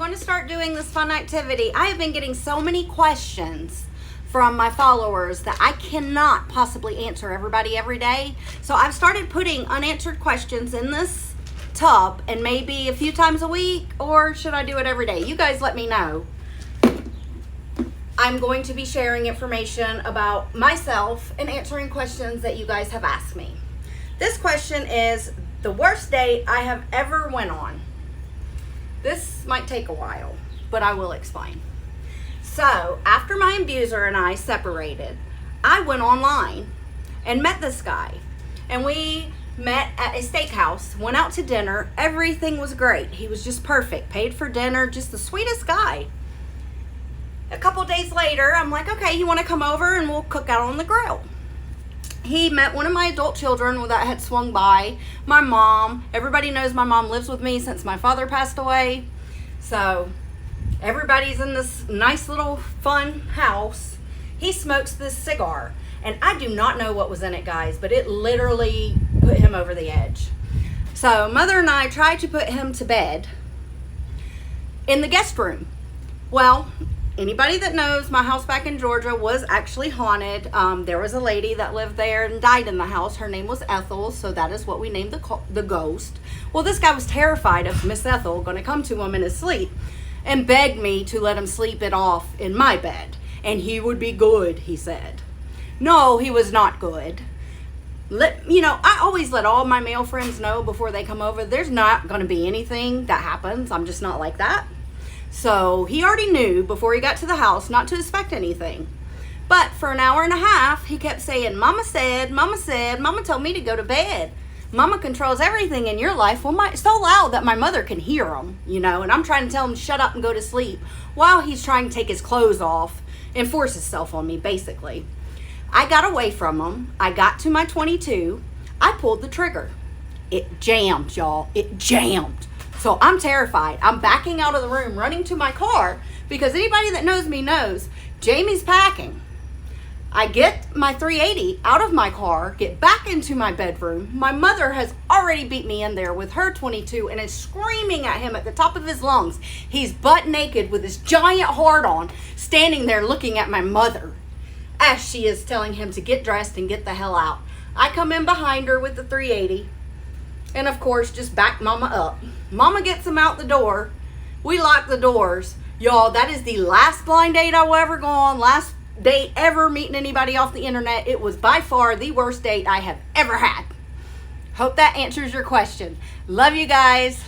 going to start doing this fun activity. I have been getting so many questions from my followers that I cannot possibly answer everybody every day. So I've started putting unanswered questions in this tub, and maybe a few times a week, or should I do it every day? You guys let me know. I'm going to be sharing information about myself and answering questions that you guys have asked me. This question is the worst date I have ever went on. This might take a while, but I will explain. So after my abuser and I separated, I went online and met this guy, and we met at a steakhouse, went out to dinner. Everything was great. He was just perfect, paid for dinner, just the sweetest guy. A couple days later, I'm like, okay, you want to come over and we'll cook out on the grill? He met one of my adult children that had swung by. My mom, everybody knows my mom lives with me since my father passed away. So everybody's in this nice little fun house. He smokes this cigar, and I do not know what was in it, guys, but it literally put him over the edge. So mother and I tried to put him to bed in the guest room. Well, anybody that knows, my house back in Georgia was actually haunted. There was a lady that lived there and died in the house. Her name was Ethel, so that is what we named the ghost. Well, this guy was terrified of Miss Ethel going to come to him in his sleep and begged me to let him sleep it off in my bed, and he would be good, he said. No, he was not good. I always let all my male friends know before they come over, there's not going to be anything that happens. I'm just not like that. So he already knew before he got to the house not to expect anything. But for an hour and a half, he kept saying, Mama said, Mama told me to go to bed. Mama controls everything in your life. Well, so loud that my mother can hear him, and I'm trying to tell him to shut up and go to sleep while he's trying to take his clothes off and force himself on me, basically. I got away from him. I got to my 22. I pulled the trigger. It jammed, y'all. It jammed. So I'm terrified. I'm backing out of the room, running to my car, because anybody that knows me knows Jamie's packing. I get my 380 out of my car, get back into my bedroom. My mother has already beat me in there with her 22 and is screaming at him at the top of his lungs. He's butt naked with his giant heart on, standing there looking at my mother as she is telling him to get dressed and get the hell out. I come in behind her with the 380. And of course, just back Mama up. Mama gets him out the door. We lock the doors. Y'all, that is the last blind date I will ever go on. Last date ever meeting anybody off the internet. It was by far the worst date I have ever had. Hope that answers your question. Love you guys.